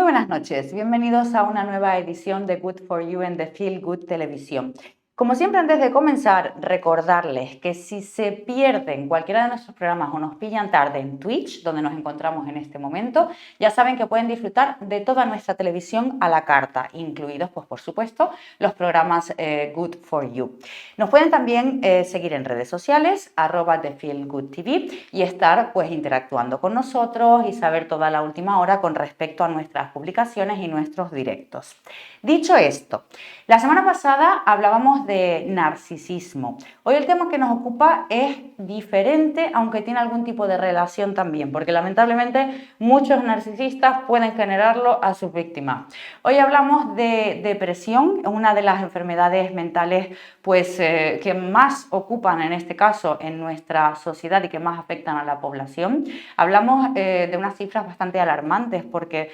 buenas noches, bienvenidos a una nueva edición de Good for You en The Feel Good Televisión. Como siempre, antes de comenzar, recordarles que si se pierden cualquiera de nuestros programas o nos pillan tarde en Twitch, donde nos encontramos en este momento, ya saben que pueden disfrutar de toda nuestra televisión a la carta, incluidos, pues por supuesto, los programas Good for You. Nos pueden también seguir en redes sociales, @TheFeelGoodTV, y estar pues interactuando con nosotros y saber toda la última hora con respecto a nuestras publicaciones y nuestros directos. Dicho esto, la semana pasada hablábamos de narcisismo. Hoy el tema que nos ocupa es diferente, aunque tiene algún tipo de relación también, porque lamentablemente muchos narcisistas pueden generarlo a sus víctimas. Hoy hablamos de depresión, una de las enfermedades mentales pues, que más ocupan en este caso en nuestra sociedad y que más afectan a la población. Hablamos de unas cifras bastante alarmantes porque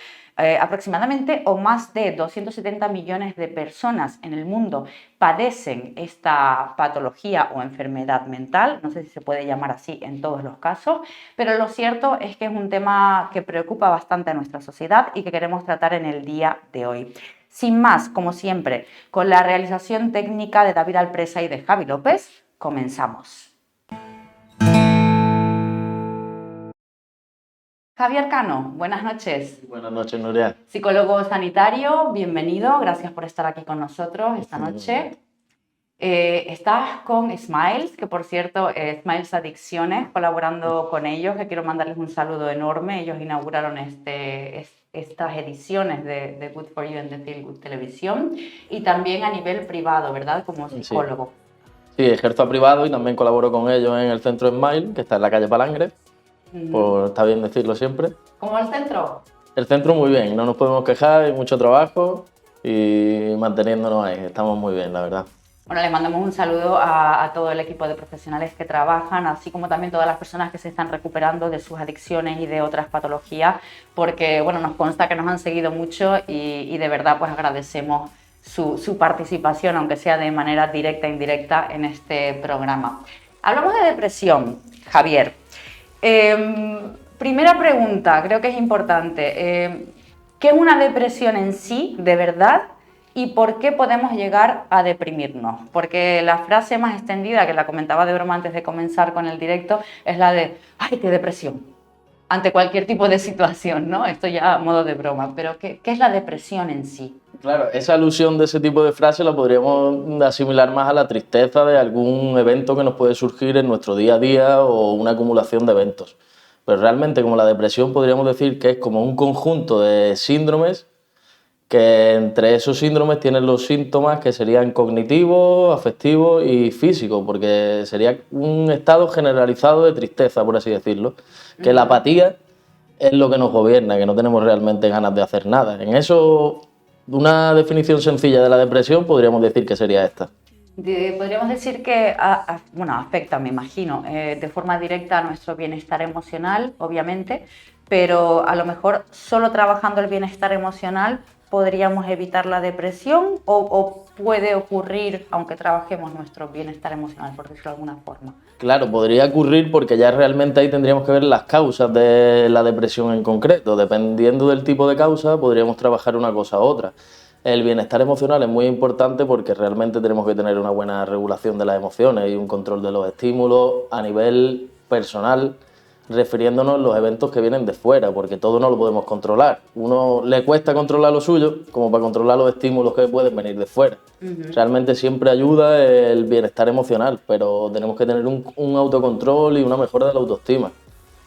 aproximadamente o más de 270 millones de personas en el mundo padecen esta patología o enfermedad mental, no sé si se puede llamar así en todos los casos, pero lo cierto es que es un tema que preocupa bastante a nuestra sociedad y que queremos tratar en el día de hoy. Sin más, como siempre, con la realización técnica de David Alpresa y de Javi López, comenzamos. Javier Cano, buenas noches. Buenas noches, Nuria. Psicólogo sanitario, bienvenido, gracias por estar aquí con nosotros esta noche. Estás con Smiles, que por cierto, Smiles Adicciones, colaborando con ellos, que quiero mandarles un saludo enorme. Ellos inauguraron estas ediciones de Good for You en The Feel Good Televisión y también a nivel privado, ¿verdad? Como psicólogo. Sí, ejerzo a privado y también colaboro con ellos en el centro Smile, que está en la calle Palangre. Pues está bien decirlo siempre. ¿Cómo el centro? El centro muy bien, no nos podemos quejar, hay mucho trabajo y manteniéndonos ahí, estamos muy bien, la verdad. Bueno, les mandamos un saludo a todo el equipo de profesionales que trabajan, así como también todas las personas que se están recuperando de sus adicciones y de otras patologías, porque bueno, nos consta que nos han seguido mucho y de verdad pues agradecemos su participación, aunque sea de manera directa e indirecta, en este programa. Hablamos de depresión, Javier. Primera pregunta, creo que es importante. ¿Qué es una depresión en sí, de verdad? ¿Y por qué podemos llegar a deprimirnos? Porque la frase más extendida, que la comentaba de broma antes de comenzar con el directo, es la de ¡ay, qué depresión! Ante cualquier tipo de situación, ¿no? Esto ya a modo de broma, pero ¿qué es la depresión en sí? Claro, esa alusión de ese tipo de frase la podríamos asimilar más a la tristeza de algún evento que nos puede surgir en nuestro día a día o una acumulación de eventos. Pero realmente, como la depresión, podríamos decir que es como un conjunto de síndromes que entre esos síndromes tienen los síntomas que serían cognitivos, afectivos y físicos, porque sería un estado generalizado de tristeza, por así decirlo, que la apatía es lo que nos gobierna, que no tenemos realmente ganas de hacer nada. En eso, una definición sencilla de la depresión podríamos decir que sería esta. Podríamos decir que bueno, afecta, me imagino, de forma directa a nuestro bienestar emocional, obviamente, pero a lo mejor solo trabajando el bienestar emocional podríamos evitar la depresión o puede ocurrir aunque trabajemos nuestro bienestar emocional, por decirlo de alguna forma. Claro, podría ocurrir porque ya realmente ahí tendríamos que ver las causas de la depresión en concreto. Dependiendo del tipo de causa, podríamos trabajar una cosa u otra. El bienestar emocional es muy importante porque realmente tenemos que tener una buena regulación de las emociones y un control de los estímulos a nivel personal, refiriéndonos a los eventos que vienen de fuera, porque todo no lo podemos controlar. Uno le cuesta controlar lo suyo, como para controlar los estímulos que pueden venir de fuera. Realmente siempre ayuda el bienestar emocional, pero tenemos que tener un autocontrol y una mejora de la autoestima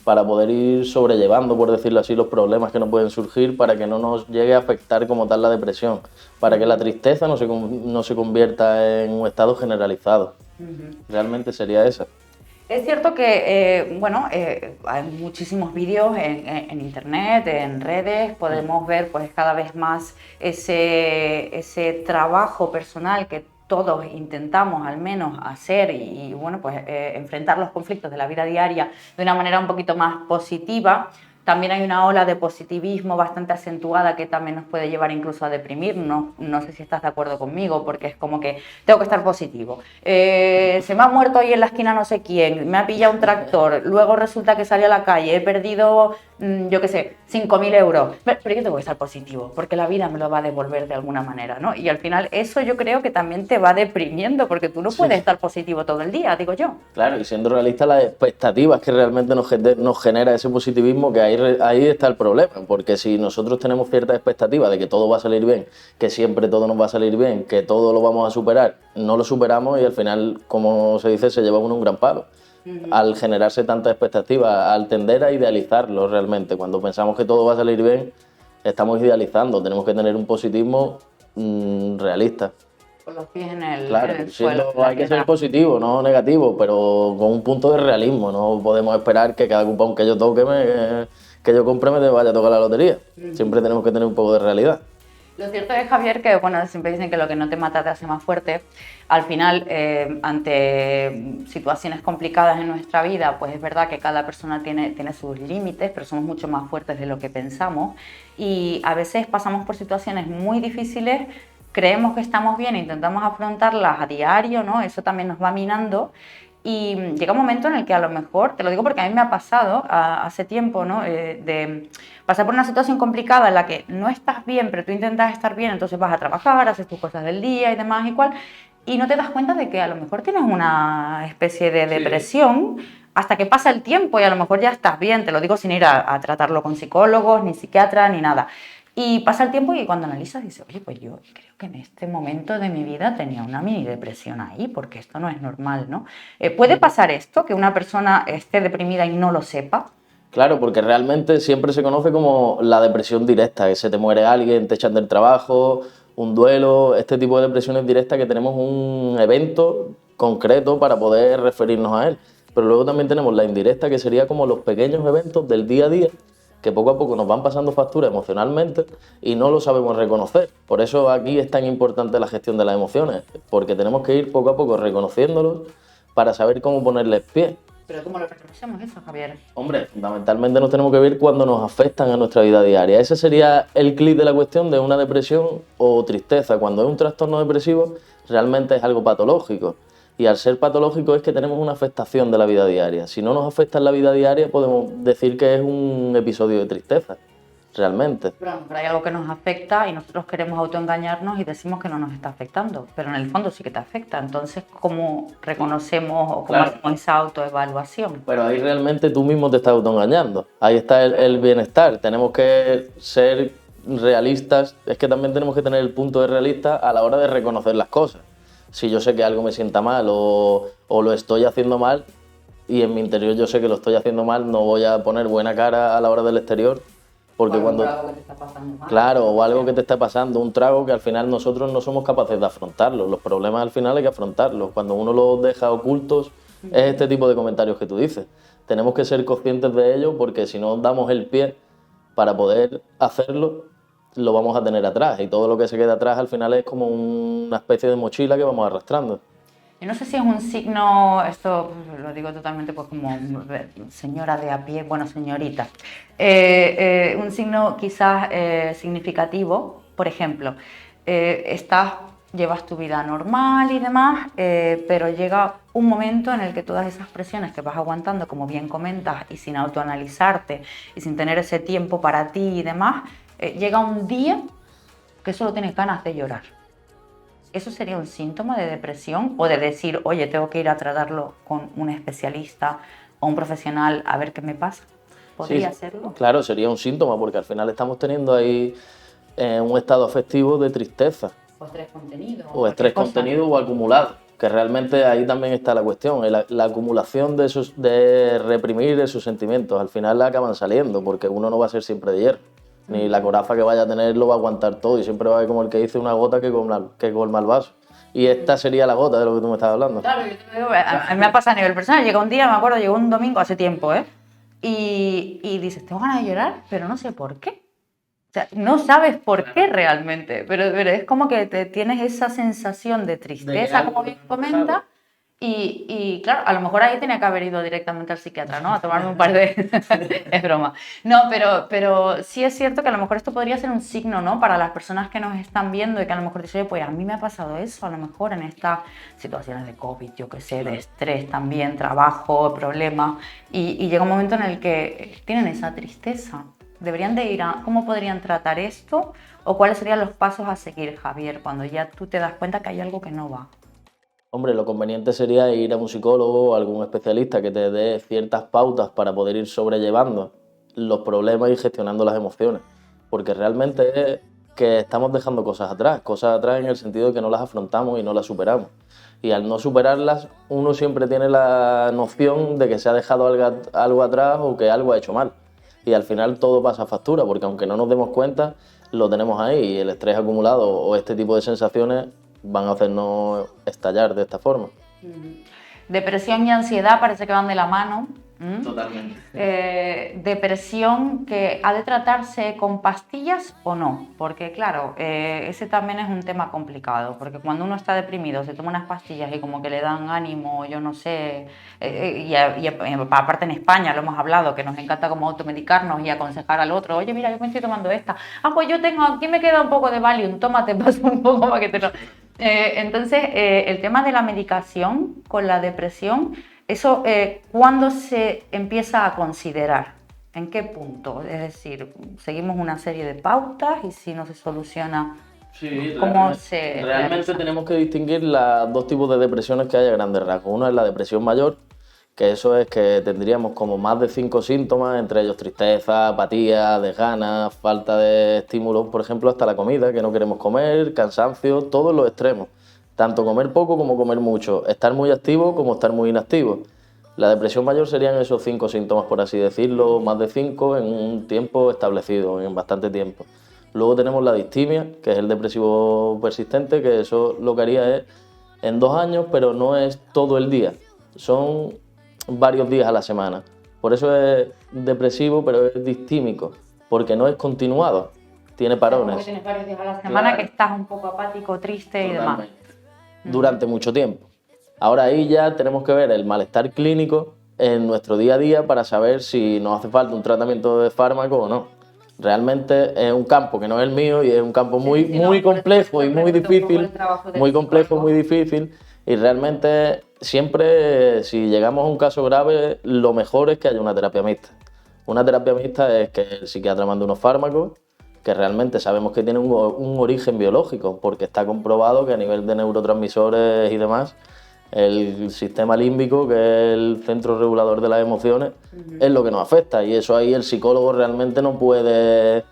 para poder ir sobrellevando, por decirlo así, los problemas que nos pueden surgir para que no nos llegue a afectar como tal la depresión, para que la tristeza no se convierta en un estado generalizado. Realmente sería esa. Es cierto que hay muchísimos vídeos en internet, en redes, podemos ver pues cada vez más ese trabajo personal que todos intentamos al menos hacer y bueno, pues enfrentar los conflictos de la vida diaria de una manera un poquito más positiva. También hay una ola de positivismo bastante acentuada que también nos puede llevar incluso a deprimirnos. No sé si estás de acuerdo conmigo, porque es como que tengo que estar positivo. Se me ha muerto hoy en la esquina no sé quién, me ha pillado un tractor, luego resulta que salí a la calle, he perdido yo qué sé, 5.000 euros, pero yo tengo que estar positivo, porque la vida me lo va a devolver de alguna manera, ¿no? Y al final eso yo creo que también te va deprimiendo, porque tú no puedes estar positivo todo el día, digo yo. Claro, y siendo realista, las expectativas que realmente nos genera ese positivismo, que ahí está el problema, porque si nosotros tenemos ciertas expectativas de que todo va a salir bien, que siempre todo nos va a salir bien, que todo lo vamos a superar, no lo superamos y al final, como se dice, se lleva uno un gran palo. Al generarse tantas expectativas, al tender a idealizarlo realmente. Cuando pensamos que todo va a salir bien, estamos idealizando. Tenemos que tener un positivismo realista. Con los pies en el Claro, suelo. hay que ser positivo, no negativo, pero con un punto de realismo. No podemos esperar que cada cupón que yo toque, que yo compre, me vaya a tocar la lotería. Siempre tenemos que tener un poco de realidad. Lo cierto es, Javier, que bueno, siempre dicen que lo que no te mata te hace más fuerte. Al final, ante situaciones complicadas en nuestra vida, pues es verdad que cada persona tiene sus límites, pero somos mucho más fuertes de lo que pensamos. Y a veces pasamos por situaciones muy difíciles, creemos que estamos bien, intentamos afrontarlas a diario, ¿no? Eso también nos va minando. Y llega un momento en el que a lo mejor, te lo digo porque a mí me ha pasado hace tiempo, ¿no? De pasar por una situación complicada en la que no estás bien, pero tú intentas estar bien, entonces vas a trabajar, haces tus cosas del día y demás igual, y no te das cuenta de que a lo mejor tienes una especie de depresión hasta que pasa el tiempo y a lo mejor ya estás bien, te lo digo sin ir a tratarlo con psicólogos, ni psiquiatras, ni nada. Y pasa el tiempo y cuando analizas dices, oye, pues yo creo que en este momento de mi vida tenía una mini depresión ahí, porque esto no es normal, ¿no? ¿Puede pasar esto, que una persona esté deprimida y no lo sepa? Claro, porque realmente siempre se conoce como la depresión directa, que se te muere alguien, te echan del trabajo, un duelo, este tipo de depresiones directas que tenemos un evento concreto para poder referirnos a él. Pero luego también tenemos la indirecta, que sería como los pequeños eventos del día a día, que poco a poco nos van pasando factura emocionalmente y no lo sabemos reconocer. Por eso aquí es tan importante la gestión de las emociones, porque tenemos que ir poco a poco reconociéndolos para saber cómo ponerles pie. ¿Pero cómo lo reconocemos eso, Javier? Hombre, fundamentalmente nos tenemos que ver cuando nos afectan a nuestra vida diaria. Ese sería el clic de la cuestión de una depresión o tristeza. Cuando es un trastorno depresivo, realmente es algo patológico. Y al ser patológico es que tenemos una afectación de la vida diaria. Si no nos afecta en la vida diaria, podemos decir que es un episodio de tristeza, realmente. Pero a lo mejor hay algo que nos afecta y nosotros queremos autoengañarnos y decimos que no nos está afectando, pero en el fondo sí que te afecta. Entonces, ¿cómo reconocemos o cómo hacemos esa autoevaluación? Pero ahí realmente tú mismo te estás autoengañando. Ahí está el bienestar. Tenemos que ser realistas. Es que también tenemos que tener el punto de realista a la hora de reconocer las cosas. Si yo sé que algo me sienta mal o lo estoy haciendo mal y en mi interior yo sé que lo estoy haciendo mal, no voy a poner buena cara a la hora del exterior. Porque cuando, algo que te está pasando mal. claro, o algo que te está pasando, un trago que al final nosotros no somos capaces de afrontarlo. Los problemas al final hay que afrontarlos. Cuando uno los deja ocultos, es este tipo de comentarios que tú dices. Tenemos que ser conscientes de ello porque si no damos el pie para poder hacerlo, lo vamos a tener atrás. Y todo lo que se queda atrás al final es como una especie de mochila que vamos arrastrando. Yo no sé si es un signo, esto lo digo totalmente pues como señora de a pie, bueno, señorita, un signo quizás significativo, por ejemplo, llevas tu vida normal y demás, pero llega un momento en el que todas esas presiones que vas aguantando, como bien comentas, y sin autoanalizarte y sin tener ese tiempo para ti y demás, llega un día que solo tienes ganas de llorar. ¿Eso sería un síntoma de depresión o de decir, oye, tengo que ir a tratarlo con un especialista o un profesional a ver qué me pasa? ¿Podría serlo? Claro, sería un síntoma porque al final estamos teniendo ahí un estado afectivo de tristeza. O estrés contenido. O estrés contenido o acumulado, que realmente ahí también está la cuestión. La acumulación de reprimir esos sentimientos, al final acaban saliendo porque uno no va a ser siempre de hierro. Ni la coraza que vaya a tener lo va a aguantar todo y siempre va a haber como el que dice una gota que colma el vaso. Y esta sería la gota de lo que tú me estás hablando. Claro, yo te digo, a mí me pasa a nivel personal. Llega un día, me acuerdo, llegó un domingo hace tiempo, y dices, tengo ganas de llorar, pero no sé por qué. O sea, no sabes por qué realmente, pero es como que tienes esa sensación de tristeza, como bien comenta, Y claro, a lo mejor ahí tenía que haber ido directamente al psiquiatra, ¿no? A tomarme un par de... Es broma. No, pero sí es cierto que a lo mejor esto podría ser un signo, ¿no? Para las personas que nos están viendo y que a lo mejor dicen, oye, pues a mí me ha pasado eso, a lo mejor en estas situaciones de COVID, yo qué sé, de estrés también, trabajo, problemas, y llega un momento en el que tienen esa tristeza. Deberían de ir a... ¿Cómo podrían tratar esto? ¿O cuáles serían los pasos a seguir, Javier, cuando ya tú te das cuenta que hay algo que no va? Hombre, lo conveniente sería ir a un psicólogo o algún especialista que te dé ciertas pautas para poder ir sobrellevando los problemas y gestionando las emociones. Porque realmente es que estamos dejando cosas atrás en el sentido de que no las afrontamos y no las superamos. Y al no superarlas, uno siempre tiene la noción de que se ha dejado algo atrás o que algo ha hecho mal. Y al final todo pasa factura, porque aunque no nos demos cuenta, lo tenemos ahí y el estrés acumulado o este tipo de sensaciones van a hacernos estallar de esta forma. Depresión y ansiedad parece que van de la mano. Totalmente. Depresión que ha de tratarse con pastillas o no, porque claro, ese también es un tema complicado, porque cuando uno está deprimido se toma unas pastillas y como que le dan ánimo, yo no sé, y aparte en España lo hemos hablado, que nos encanta como automedicarnos y aconsejar al otro, oye mira, yo me estoy tomando esta, pues yo tengo, aquí me queda un poco de Valium, toma, te paso un poco para que te lo... Entonces, el tema de la medicación con la depresión, eso, ¿cuándo se empieza a considerar? ¿En qué punto? Es decir, seguimos una serie de pautas y si no se soluciona, Sí, ¿cómo se realmente realiza? tenemos que distinguir los dos tipos de depresiones que hay a grandes rasgos. Una es la depresión mayor, que eso es que tendríamos como más de 5 síntomas, entre ellos tristeza, apatía, desganas, falta de estímulos, por ejemplo, hasta la comida, que no queremos comer, cansancio, todos los extremos. Tanto comer poco como comer mucho, estar muy activo como estar muy inactivo. La depresión mayor serían esos 5 síntomas, por así decirlo, más de 5 en un tiempo establecido, en bastante tiempo. Luego tenemos la distimia, que es el depresivo persistente, que eso lo que haría es en 2 años, pero no es todo el día. Son varios días a la semana. Por eso es depresivo, pero es distímico, porque no es continuado, tiene Como que parones. tienes varios días a la semana Claro. que estás un poco apático, triste y demás. Totalmente. Durante mucho tiempo. Ahora ahí ya tenemos que ver el malestar clínico en nuestro día a día para saber si nos hace falta un tratamiento de fármaco o no. Realmente es un campo que no es el mío y es un campo muy, Sí, no, muy por eso complejo y te muy pregunto un poco el difícil, trabajo del muy complejo, muy psicólogo. difícil y realmente siempre si llegamos a un caso grave lo mejor es que haya una terapia mixta. Una terapia mixta es que el psiquiatra mande unos fármacos que realmente sabemos que tienen un origen biológico, porque está comprobado que a nivel de neurotransmisores y demás, el sistema límbico, que es el centro regulador de las emociones, es lo que nos afecta. Y eso ahí el psicólogo realmente no puede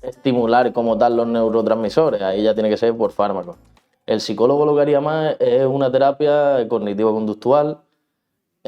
estimular como tal los neurotransmisores, ahí ya tiene que ser por fármacos. El psicólogo lo que haría más es una terapia cognitivo-conductual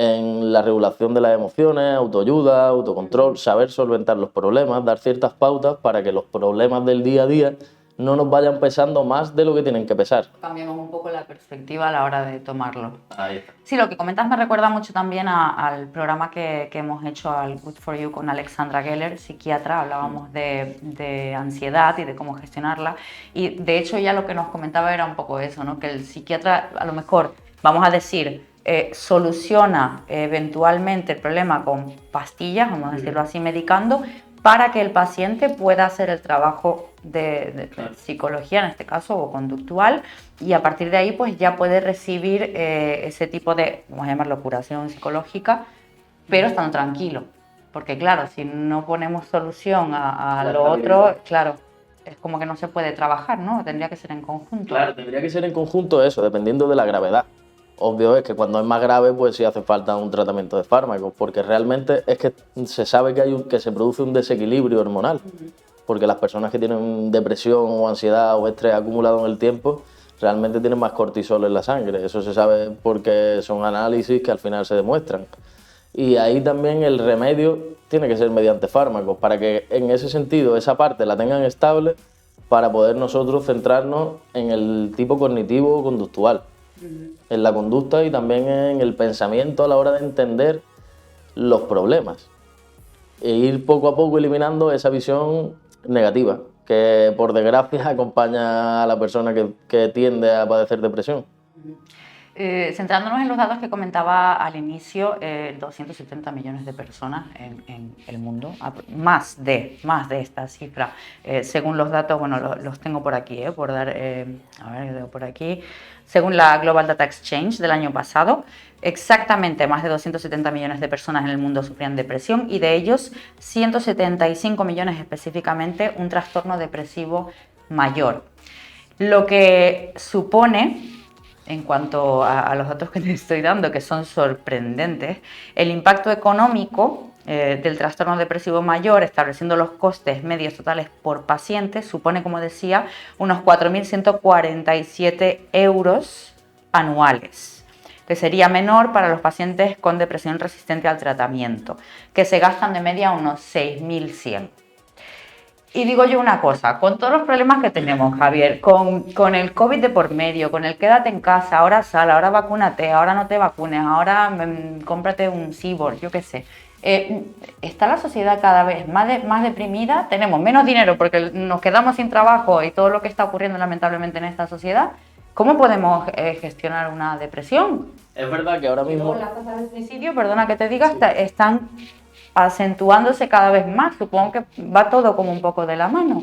en la regulación de las emociones, autoayuda, autocontrol, saber solventar los problemas, dar ciertas pautas para que los problemas del día a día no nos vayan pesando más de lo que tienen que pesar. Cambiamos un poco la perspectiva a la hora de tomarlo. Ahí está. Sí, lo que comentas me recuerda mucho también al programa que hemos hecho al Good for You con Alexandra Geller, psiquiatra. Hablábamos de ansiedad y de cómo gestionarla. Y de hecho ella lo que nos comentaba era un poco eso, ¿no? Que el psiquiatra a lo mejor, vamos a decir, soluciona eventualmente el problema con pastillas, vamos a decirlo así, medicando, para que el paciente pueda hacer el trabajo de psicología, en este caso, o conductual, y a partir de ahí pues ya puede recibir ese tipo de, vamos a llamarlo curación psicológica, pero estando tranquilo. Porque claro, si no ponemos solución a lo otro, claro, es como que no se puede trabajar, ¿no? Tendría que ser en conjunto. Claro, tendría que ser en conjunto eso, dependiendo de la gravedad. Obvio es que cuando es más grave, pues sí hace falta un tratamiento de fármacos, porque realmente es que se sabe que se produce un desequilibrio hormonal, porque las personas que tienen depresión o ansiedad o estrés acumulado en el tiempo, realmente tienen más cortisol en la sangre. Eso se sabe porque son análisis que al final se demuestran. Y ahí también el remedio tiene que ser mediante fármacos, para que en ese sentido esa parte la tengan estable para poder nosotros centrarnos en el tipo cognitivo o conductual, en la conducta y también en el pensamiento a la hora de entender los problemas e ir poco a poco eliminando esa visión negativa que por desgracia acompaña a la persona que tiende a padecer depresión. Centrándonos en los datos que comentaba al inicio, 270 millones de personas en el mundo, más de esta cifra, según los datos, bueno, los tengo por aquí, por dar, a ver, por aquí, según la Global Data Exchange del año pasado, exactamente más de 270 millones de personas en el mundo sufrían depresión y de ellos 175 millones específicamente un trastorno depresivo mayor, lo que supone, en cuanto a los datos que te estoy dando, que son sorprendentes, el impacto económico del trastorno depresivo mayor, estableciendo los costes medios totales por paciente, supone, como decía, unos 4.147 euros anuales, que sería menor para los pacientes con depresión resistente al tratamiento, que se gastan de media unos 6.100. Y digo yo una cosa, con todos los problemas que tenemos, Javier, con el COVID de por medio, con el quédate en casa, ahora sal, ahora vacúnate, ahora no te vacunes, ahora cómprate un cyborg, yo qué sé. Está la sociedad cada vez más deprimida, tenemos menos dinero porque nos quedamos sin trabajo y todo lo que está ocurriendo lamentablemente en esta sociedad. ¿Cómo podemos gestionar una depresión? Es verdad que ahora mismo... Las tasas de suicidio, perdona que te diga, están acentuándose cada vez más. Supongo que va todo como un poco de la mano.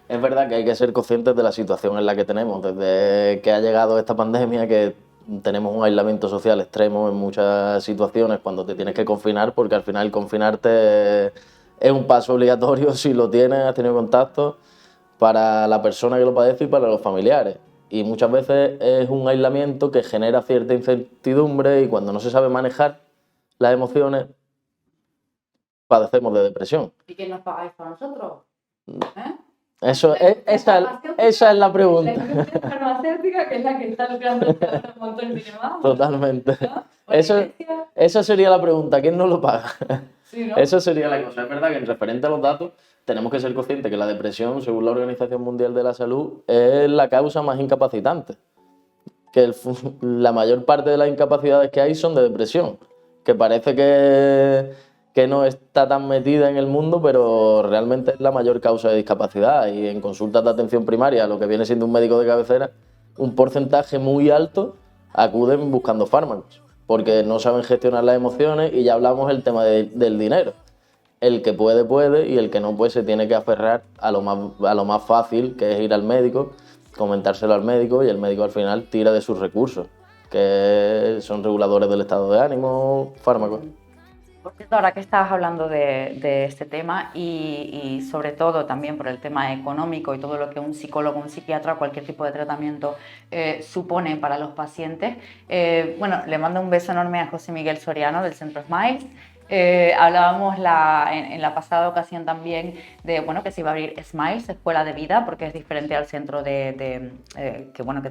Es verdad que hay que ser conscientes de la situación en la que tenemos. Desde que ha llegado esta pandemia, que tenemos un aislamiento social extremo en muchas situaciones cuando te tienes que confinar, porque al final confinarte es un paso obligatorio si lo tienes, has tenido contacto, para la persona que lo padece y para los familiares. Y muchas veces es un aislamiento que genera cierta incertidumbre y cuando no se sabe manejar las emociones, padecemos de depresión. ¿Y quién nos pagáis para nosotros? Esa es la pregunta. La industria farmacéutica, que es la que está lucrando un montón de dinero más. Totalmente. ¿No? Esa sería la pregunta, ¿quién nos lo paga? Sí, ¿no? Eso sería la cosa. Es verdad que en referente a los datos tenemos que ser conscientes que la depresión, según la Organización Mundial de la Salud, es la causa más incapacitante. Que la mayor parte de las incapacidades que hay son de depresión. Que parece que no está tan metida en el mundo, pero realmente es la mayor causa de discapacidad. Y en consultas de atención primaria, lo que viene siendo un médico de cabecera, un porcentaje muy alto acuden buscando fármacos, porque no saben gestionar las emociones y ya hablamos del tema del dinero. El que puede, puede, y el que no, pues se tiene que aferrar a lo más fácil, que es ir al médico, comentárselo al médico, y el médico al final tira de sus recursos, que son reguladores del estado de ánimo, fármacos. Por cierto, ahora que estabas hablando de este tema y sobre todo también por el tema económico y todo lo que un psicólogo, un psiquiatra, cualquier tipo de tratamiento supone para los pacientes, bueno, le mando un beso enorme a José Miguel Soriano del Centro Smiles. Hablábamos en la pasada ocasión también de bueno, que se iba a abrir Smiles, Escuela de Vida, porque es diferente al centro que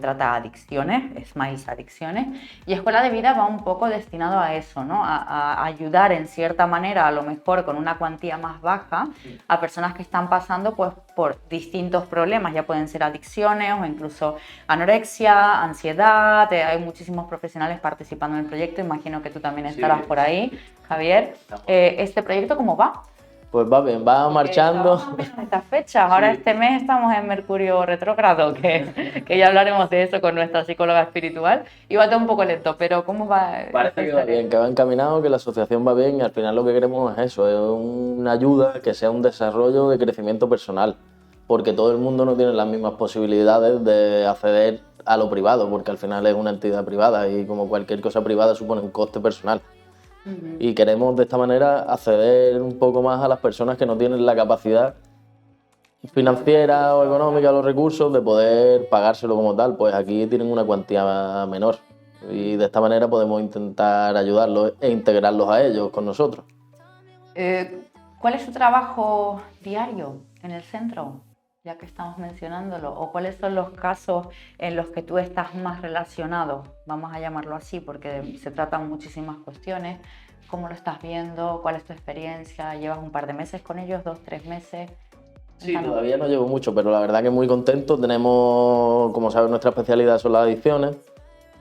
trata adicciones, Smiles Adicciones, y Escuela de Vida va un poco destinado a eso, ¿no? A ayudar en cierta manera, a lo mejor con una cuantía más baja, a personas que están pasando pues, por distintos problemas, ya pueden ser adicciones o incluso anorexia, ansiedad. Hay muchísimos profesionales participando en el proyecto, imagino que tú también estarás por ahí, Javier. ¿Este proyecto cómo va? Pues va bien, va marchando. En estas fechas, ahora este mes estamos en Mercurio retrógrado, que ya hablaremos de eso con nuestra psicóloga espiritual, y va todo un poco lento, pero ¿cómo va? Parece que va bien, que va encaminado, que la asociación va bien, y al final lo que queremos es eso, es una ayuda, que sea un desarrollo de crecimiento personal, porque todo el mundo no tiene las mismas posibilidades de acceder a lo privado, porque al final es una entidad privada y como cualquier cosa privada supone un coste personal. Y queremos de esta manera acceder un poco más a las personas que no tienen la capacidad financiera o económica, los recursos de poder pagárselo como tal, pues aquí tienen una cuantía menor y de esta manera podemos intentar ayudarlos e integrarlos a ellos con nosotros. ¿Cuál es su trabajo diario en el centro, ya que estamos mencionándolo? ¿O cuáles son los casos en los que tú estás más relacionado? Vamos a llamarlo así porque se tratan muchísimas cuestiones. ¿Cómo lo estás viendo? ¿Cuál es tu experiencia? ¿Llevas un par de meses con ellos? ¿2, 3 meses? Sí, todavía no llevo mucho, pero la verdad que muy contento. Tenemos, como sabes, nuestra especialidad son las adicciones.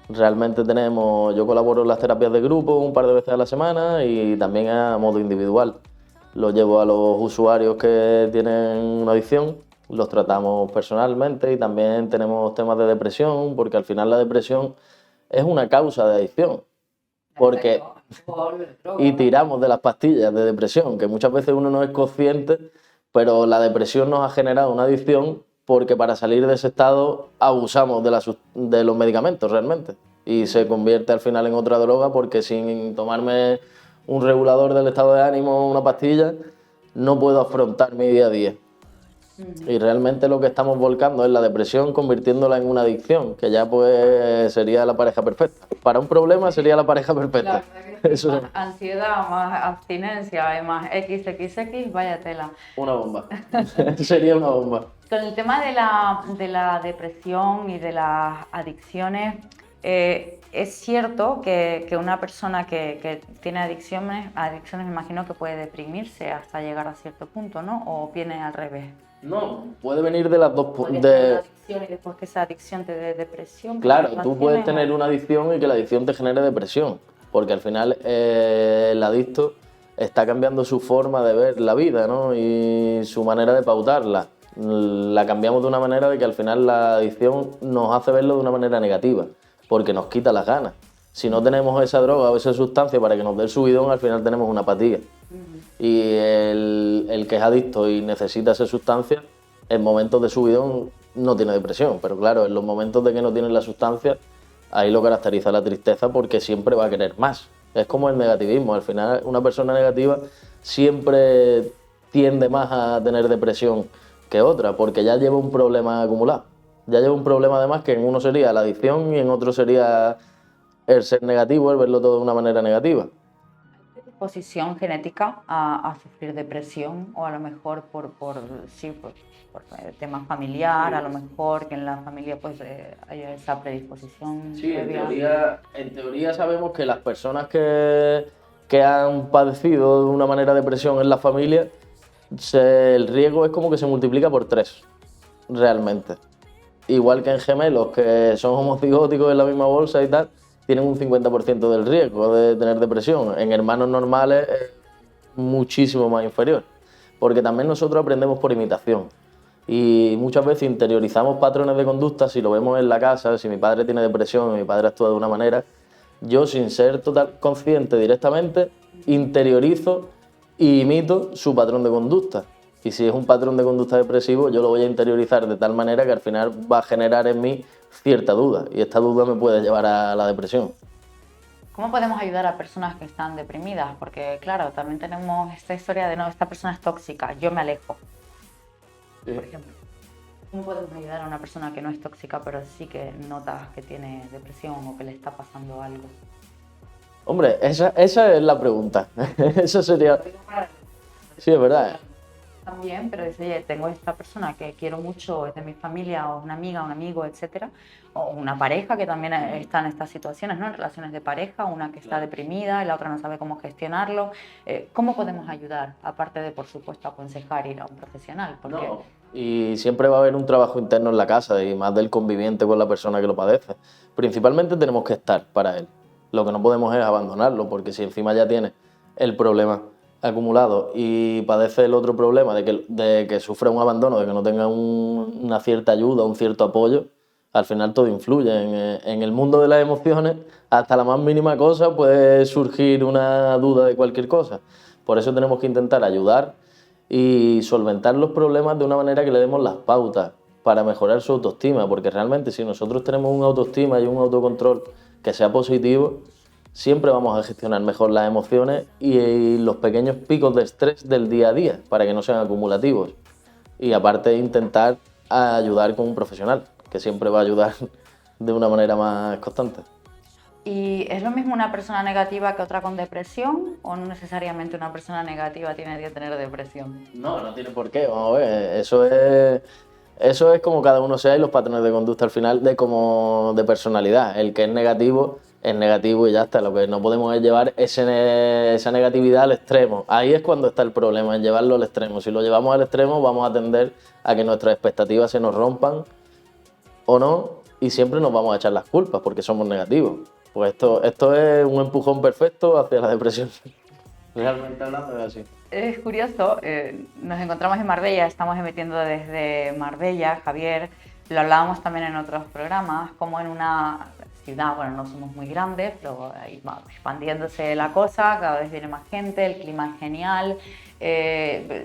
Realmente yo colaboro en las terapias de grupo un par de veces a la semana y también a modo individual. Lo llevo a los usuarios que tienen una adicción, los tratamos personalmente y también tenemos temas de depresión, porque al final la depresión es una causa de adicción. Porque y tiramos de las pastillas de depresión, que muchas veces uno no es consciente, pero la depresión nos ha generado una adicción porque para salir de ese estado abusamos de los medicamentos realmente. Y se convierte al final en otra droga porque sin tomarme un regulador del estado de ánimo, una pastilla, no puedo afrontar mi día a día. Y realmente lo que estamos volcando es la depresión, convirtiéndola en una adicción, que ya pues sería la pareja perfecta. Para un problema sería la pareja perfecta. Eso más ansiedad, más abstinencia, más XXX, vaya tela. Una bomba. Sería una bomba. Con el tema de la depresión y de las adicciones, es cierto que una persona que tiene adicciones, me imagino que puede deprimirse hasta llegar a cierto punto, ¿no? ¿O viene al revés? No, puede venir de las dos. Adicción y después que esa adicción te dé depresión. Claro, tú puedes tener una adicción y que la adicción te genere depresión, porque al final el adicto está cambiando su forma de ver la vida, ¿no? Y su manera de pautarla. La cambiamos de una manera de que al final la adicción nos hace verlo de una manera negativa, porque nos quita las ganas. Si no tenemos esa droga o esa sustancia para que nos dé el subidón, al final tenemos una apatía. Y el que es adicto y necesita esa sustancia, en momentos de subidón no tiene depresión, pero claro, en los momentos de que no tiene la sustancia, ahí lo caracteriza la tristeza porque siempre va a querer más. Es como el negativismo, al final una persona negativa siempre tiende más a tener depresión que otra, porque ya lleva un problema acumulado. Ya lleva un problema además que en uno sería la adicción y en otro sería el ser negativo, el verlo todo de una manera negativa. Disposición genética a sufrir depresión o a lo mejor por tema familiar, a lo mejor que en la familia pues haya esa predisposición. Sí, en teoría sabemos que las personas que han padecido de una manera depresión en la familia, el riesgo es como que se multiplica por 3, realmente. Igual que en gemelos que son homocigóticos en la misma bolsa y tal, tienen un 50% del riesgo de tener depresión. En hermanos normales es muchísimo más inferior, porque también nosotros aprendemos por imitación y muchas veces interiorizamos patrones de conducta. Si lo vemos en la casa, si mi padre tiene depresión y mi padre actúa de una manera, yo sin ser total consciente directamente interiorizo e imito su patrón de conducta. Y si es un patrón de conducta depresivo, yo lo voy a interiorizar de tal manera que al final va a generar en mí cierta duda, y esta duda me puede llevar a la depresión. ¿Cómo podemos ayudar a personas que están deprimidas? Porque claro, también tenemos esta historia de no, esta persona es tóxica, yo me alejo. Sí. Por ejemplo, ¿cómo podemos ayudar a una persona que no es tóxica pero sí que notas que tiene depresión o que le está pasando algo? Hombre, esa es la pregunta. Eso sería... Sí, es verdad. También, pero dice, oye, tengo esta persona que quiero mucho, es de mi familia, o una amiga, un amigo, etcétera, o una pareja que también está en estas situaciones, ¿no? En relaciones de pareja, una que está deprimida y la otra no sabe cómo gestionarlo. ¿Cómo podemos ayudar? Aparte de, por supuesto, aconsejar ir a un profesional. Porque... No. Y siempre va a haber un trabajo interno en la casa y más del conviviente con la persona que lo padece. Principalmente tenemos que estar para él. Lo que no podemos es abandonarlo, porque si encima ya tiene el problema acumulado y padece el otro problema de que sufre un abandono, de que no tenga una cierta ayuda, un cierto apoyo, al final todo influye. En el mundo de las emociones, hasta la más mínima cosa puede surgir una duda de cualquier cosa. Por eso tenemos que intentar ayudar y solventar los problemas de una manera que le demos las pautas para mejorar su autoestima, porque realmente si nosotros tenemos una autoestima y un autocontrol que sea positivo, siempre vamos a gestionar mejor las emociones y los pequeños picos de estrés del día a día para que no sean acumulativos. Y aparte intentar ayudar con un profesional, que siempre va a ayudar de una manera más constante. ¿Y es lo mismo una persona negativa que otra con depresión o no necesariamente una persona negativa tiene que tener depresión? No tiene por qué, vamos a ver, eso es como cada uno sea y los patrones de conducta al final de personalidad. El que es negativo y ya está. Lo que no podemos es llevar esa negatividad al extremo. Ahí es cuando está el problema, en llevarlo al extremo. Si lo llevamos al extremo vamos a tender a que nuestras expectativas se nos rompan o no, y siempre nos vamos a echar las culpas porque somos negativos. Pues esto es un empujón perfecto hacia la depresión. Realmente hablando es así. Es curioso, nos encontramos en Marbella, estamos emitiendo desde Marbella, Javier, lo hablábamos también en otros programas, como ciudad, bueno, no somos muy grandes, pero ahí va expandiéndose la cosa, cada vez viene más gente, el clima es genial.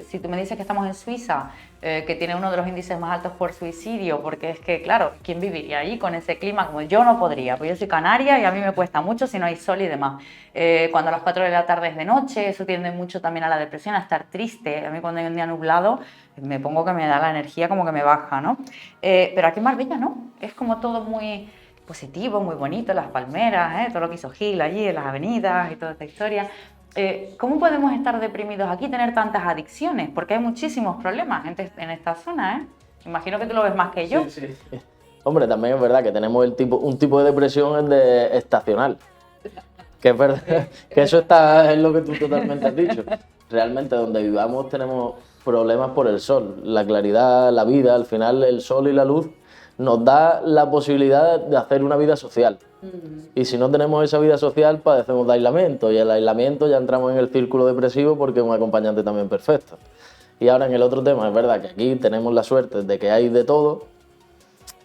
Si tú me dices que estamos en Suiza, que tiene uno de los índices más altos por suicidio, porque es que, claro, ¿quién viviría ahí con ese clima? Como yo no podría, porque yo soy canaria y a mí me cuesta mucho si no hay sol y demás. Cuando a las 4 de la tarde es de noche, eso tiende mucho también a la depresión, a estar triste. A mí cuando hay un día nublado, me pongo que me da la energía como que me baja, ¿no? Pero aquí en Marbella no, es como todo muy positivo, muy bonito, las palmeras, todo lo que hizo Gil allí en las avenidas y toda esta historia. ¿Cómo podemos estar deprimidos aquí y tener tantas adicciones? Porque hay muchísimos problemas en esta zona, ¿eh? Imagino que tú lo ves más que yo. Sí, sí. Hombre, también es verdad que tenemos un tipo de depresión estacional. Que es verdad, que eso es lo que tú totalmente has dicho. Realmente donde vivamos tenemos problemas por el sol, la claridad, la vida, al final el sol y la luz nos da la posibilidad de hacer una vida social. Y si no tenemos esa vida social, padecemos de aislamiento, y el aislamiento ya entramos en el círculo depresivo porque es un acompañante también perfecto. Y ahora en el otro tema, es verdad que aquí tenemos la suerte de que hay de todo,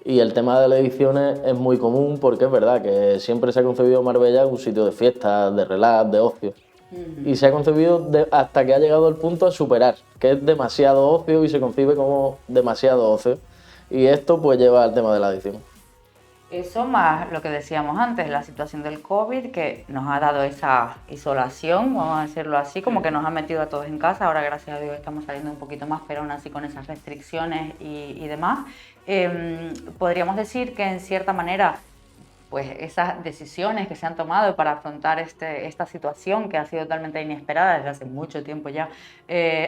y el tema de las adicciones es muy común porque es verdad que siempre se ha concebido Marbella un sitio de fiestas, de relax, de ocio. Y se ha concebido hasta que ha llegado el punto a superar, que es demasiado ocio y se concibe como demasiado ocio. Y esto pues lleva al tema de la adicción. Eso más lo que decíamos antes, la situación del COVID, que nos ha dado esa isolación, vamos a decirlo así, como que nos ha metido a todos en casa. Ahora, gracias a Dios, estamos saliendo un poquito más, pero aún así con esas restricciones y demás. Podríamos decir que en cierta manera, pues esas decisiones que se han tomado para afrontar esta situación que ha sido totalmente inesperada desde hace mucho tiempo ya,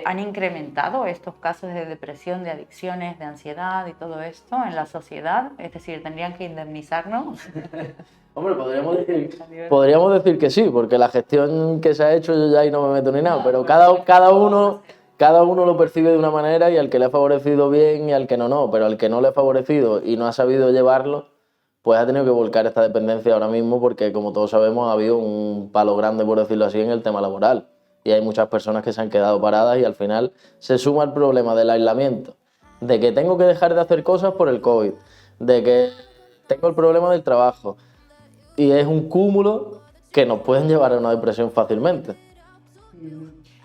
han incrementado estos casos de depresión, de adicciones, de ansiedad y todo esto en la sociedad. Es decir, tendrían que indemnizarnos. Hombre, podríamos decir que sí, porque la gestión que se ha hecho yo ya ahí no me meto ni nada, pero cada uno lo percibe de una manera, y al que le ha favorecido bien y al que no, pero al que no le ha favorecido y no ha sabido llevarlo, pues ha tenido que volcar esta dependencia ahora mismo porque, como todos sabemos, ha habido un palo grande, por decirlo así, en el tema laboral. Y hay muchas personas que se han quedado paradas y al final se suma el problema del aislamiento, de que tengo que dejar de hacer cosas por el COVID, de que tengo el problema del trabajo. Y es un cúmulo que nos pueden llevar a una depresión fácilmente.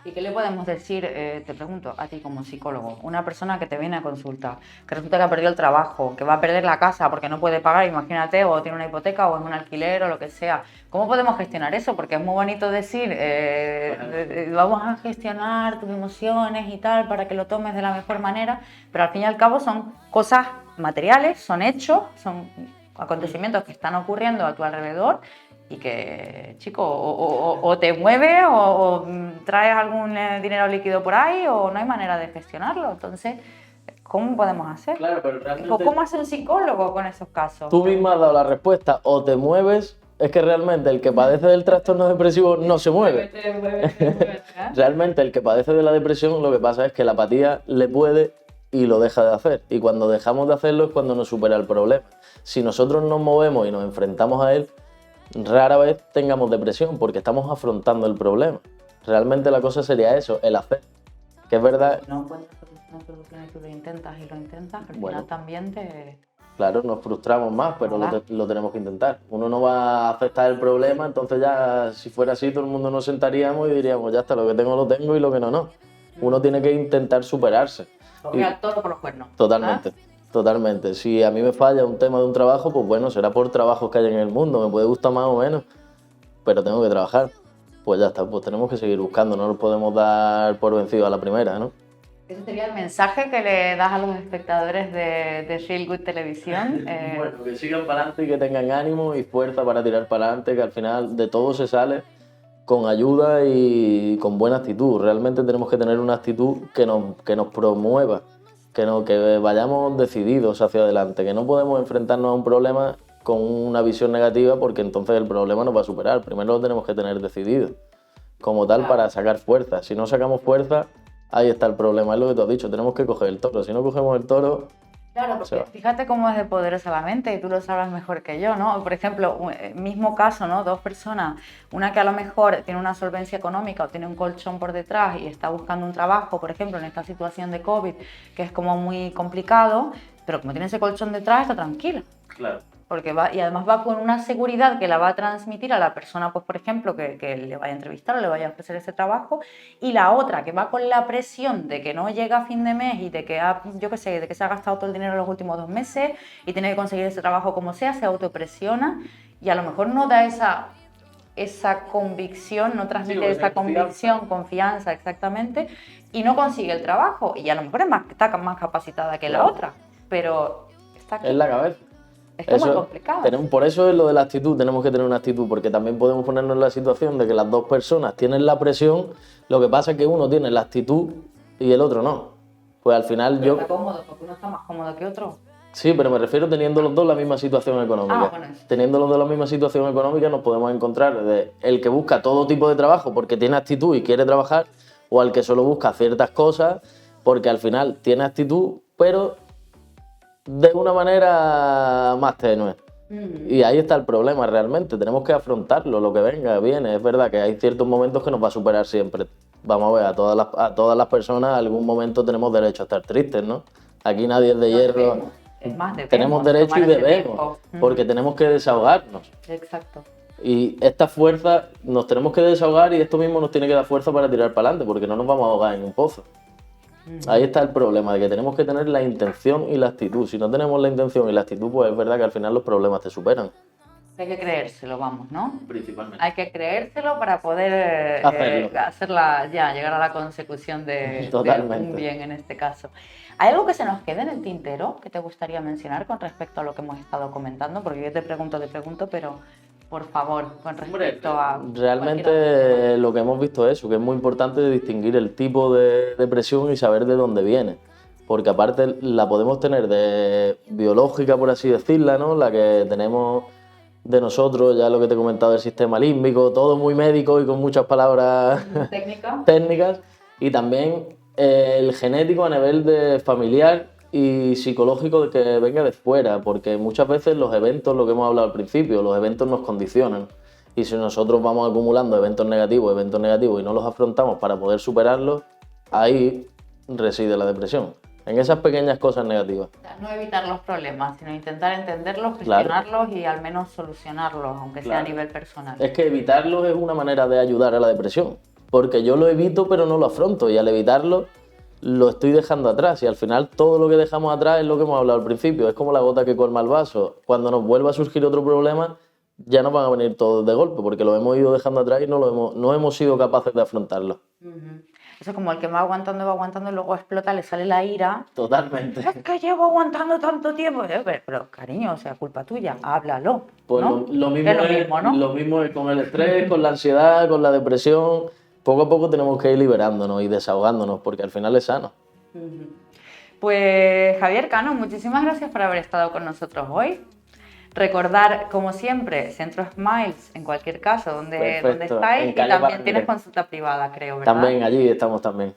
¿Y qué le podemos decir, te pregunto, a ti como psicólogo, una persona que te viene a consulta, que resulta que ha perdido el trabajo, que va a perder la casa porque no puede pagar, imagínate, o tiene una hipoteca o es un alquiler o lo que sea? ¿Cómo podemos gestionar eso? Porque es muy bonito decir, vamos a gestionar tus emociones y tal para que lo tomes de la mejor manera, pero al fin y al cabo son cosas materiales, son hechos, son acontecimientos que están ocurriendo a tu alrededor y que, chico, o te mueves o traes algún dinero líquido por ahí o no hay manera de gestionarlo. Entonces, ¿cómo podemos hacer? Claro, pero realmente... ¿Cómo hace un psicólogo con esos casos? Tú misma has dado la respuesta, o te mueves. Es que realmente el que padece del trastorno depresivo no se mueve. Realmente el que padece de la depresión, lo que pasa es que la apatía le puede y lo deja de hacer. Y cuando dejamos de hacerlo es cuando nos supera el problema. Si nosotros nos movemos y nos enfrentamos a él, rara vez tengamos depresión porque estamos afrontando el problema. Realmente la cosa sería eso, el hacer. Que es verdad... No encuentras una solución y tú lo intentas, al final también te... Claro, nos frustramos más, pero lo tenemos que intentar. Uno no va a aceptar el problema, entonces ya, si fuera así, todo el mundo nos sentaríamos y diríamos, ya está, lo que tengo lo tengo y lo que no. Uno tiene que intentar superarse. Coger al toro por los cuernos. Totalmente. Totalmente. Si a mí me falla un tema de un trabajo, pues bueno, será por trabajos que hay en el mundo, me puede gustar más o menos, pero tengo que trabajar. Pues ya está, pues tenemos que seguir buscando, no nos podemos dar por vencido a la primera, ¿no? Ese sería el mensaje que le das a los espectadores de Feel Good Televisión. Bueno, que sigan para adelante y que tengan ánimo y fuerza para tirar para adelante, que al final de todo se sale con ayuda y con buena actitud. Realmente tenemos que tener una actitud que nos promueva, que vayamos decididos hacia adelante, que no podemos enfrentarnos a un problema con una visión negativa porque entonces el problema nos va a superar. Primero lo tenemos que tener decidido, como tal, para sacar fuerza. Si no sacamos fuerza, ahí está el problema, es lo que tú has dicho, tenemos que coger el toro. Si no cogemos el toro... Claro, porque fíjate cómo es de poderosa la mente y tú lo sabes mejor que yo, ¿no? Por ejemplo, mismo caso, ¿no? Dos personas, una que a lo mejor tiene una solvencia económica o tiene un colchón por detrás y está buscando un trabajo, por ejemplo, en esta situación de COVID, que es como muy complicado, pero como tiene ese colchón detrás está tranquila. Claro. porque va, y además va con una seguridad que la va a transmitir a la persona, pues por ejemplo, que le vaya a entrevistar o le vaya a ofrecer ese trabajo, y la otra que va con la presión de que no llega a fin de mes y de que yo qué sé, de que se ha gastado todo el dinero en los últimos 2 meses y tiene que conseguir ese trabajo como sea, se autopresiona y a lo mejor no da esa convicción, no transmite esa convicción, confianza exactamente, y no consigue el trabajo, y a lo mejor está más capacitada que la otra, pero está aquí. Es la cabeza. Es que es muy complicado. Por eso es lo de la actitud, tenemos que tener una actitud, porque también podemos ponernos en la situación de que las dos personas tienen la presión, lo que pasa es que uno tiene la actitud y el otro no. Pues al final pero está cómodo, porque uno está más cómodo que otro. Sí, pero me refiero teniendo los dos la misma situación económica. Bueno. Teniendo los dos la misma situación económica nos podemos encontrar de el que busca todo tipo de trabajo porque tiene actitud y quiere trabajar, o al que solo busca ciertas cosas porque al final tiene actitud, pero de una manera más tenue. Y ahí está el problema realmente, tenemos que afrontarlo, lo que venga, viene. Es verdad que hay ciertos momentos que nos va a superar siempre. Vamos a ver, a todas las personas en algún momento tenemos derecho a estar tristes, ¿no? Aquí nadie es de hierro. Es más, tenemos derecho y debemos, porque tenemos que desahogarnos. Exacto. Y esta fuerza nos tenemos que desahogar y esto mismo nos tiene que dar fuerza para tirar para adelante, porque no nos vamos a ahogar en un pozo. Ahí está el problema, de que tenemos que tener la intención y la actitud. Si no tenemos la intención y la actitud, pues es verdad que al final los problemas te superan. Hay que creérselo, vamos, ¿no? Principalmente. Hay que creérselo para poder llegar a la consecución de un bien en este caso. ¿Hay algo que se nos quede en el tintero que te gustaría mencionar con respecto a lo que hemos estado comentando? Porque yo te pregunto, pero por favor, con respecto a... Realmente lo que hemos visto es eso, que es muy importante distinguir el tipo de depresión y saber de dónde viene. Porque aparte la podemos tener de biológica, por así decirla, ¿no? La que tenemos de nosotros, ya lo que te he comentado del sistema límbico, todo muy médico y con muchas palabras técnicas. Y también el genético a nivel de familiar y psicológico de que venga de fuera, porque muchas veces los eventos, lo que hemos hablado al principio, los eventos nos condicionan. Y si nosotros vamos acumulando eventos negativos y no los afrontamos para poder superarlos, ahí reside la depresión. En esas pequeñas cosas negativas. No evitar los problemas, sino intentar entenderlos, gestionarlos y al menos solucionarlos, aunque sea a nivel personal. Es que evitarlos es una manera de ayudar a la depresión, porque yo lo evito pero no lo afronto y al evitarlo lo estoy dejando atrás y al final todo lo que dejamos atrás es lo que hemos hablado al principio, es como la gota que colma el vaso. Cuando nos vuelva a surgir otro problema ya nos van a venir todos de golpe porque lo hemos ido dejando atrás y no hemos sido capaces de afrontarlo. Eso es como el que va aguantando y luego explota, le sale la ira. Totalmente. Es que llevo aguantando tanto tiempo. Pero cariño, o sea, culpa tuya, háblalo. Pues ¿no? lo mismo, ¿no? Lo mismo es con el estrés, con la ansiedad, con la depresión. Poco a poco tenemos que ir liberándonos y desahogándonos porque al final es sano. Pues Javier Cano, muchísimas gracias por haber estado con nosotros hoy. Recordar, como siempre, Centro Smiles, en cualquier caso, donde estáis, y también tienes consulta privada, creo, ¿verdad? También, allí estamos también.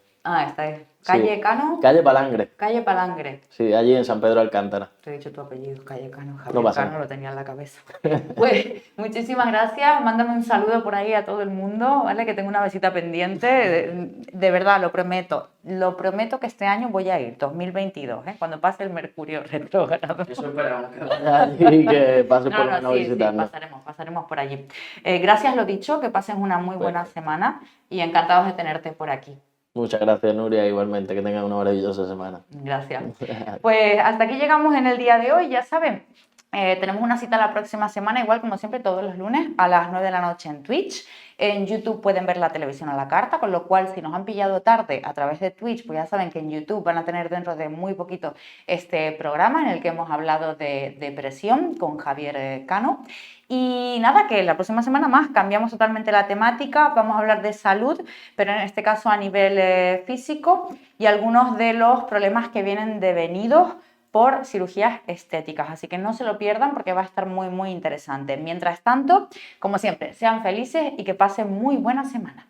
Estáis. ¿Calle Cano? Calle Palangre. Calle Palangre. Sí, allí en San Pedro Alcántara. Te he dicho tu apellido, Calle Cano. Javier Cano lo tenía en la cabeza. Pues muchísimas gracias. Mándame un saludo por ahí a todo el mundo, ¿vale? Que tengo una visita pendiente. De verdad, lo prometo. Lo prometo que este año voy a ir, 2022, cuando pase el Mercurio retrógrado. Eso esperamos que vaya allí y que pase por lo menos a visitarnos. Sí, pasaremos por allí. Gracias, lo dicho, que pases una muy buena semana y encantados de tenerte por aquí. Muchas gracias, Nuria, igualmente, que tengan una maravillosa semana. Gracias. Pues hasta aquí llegamos en el día de hoy, ya saben. Tenemos una cita la próxima semana, igual como siempre, todos los lunes a las 9 de la noche en Twitch. En YouTube pueden ver la televisión a la carta, con lo cual si nos han pillado tarde a través de Twitch, pues ya saben que en YouTube van a tener dentro de muy poquito este programa en el que hemos hablado de depresión con Javier Cano. Y nada, que la próxima semana más cambiamos totalmente la temática, vamos a hablar de salud, pero en este caso a nivel físico y algunos de los problemas que vienen devenidos por cirugías estéticas, así que no se lo pierdan porque va a estar muy, muy interesante. Mientras tanto, como siempre, sean felices y que pasen muy buena semana.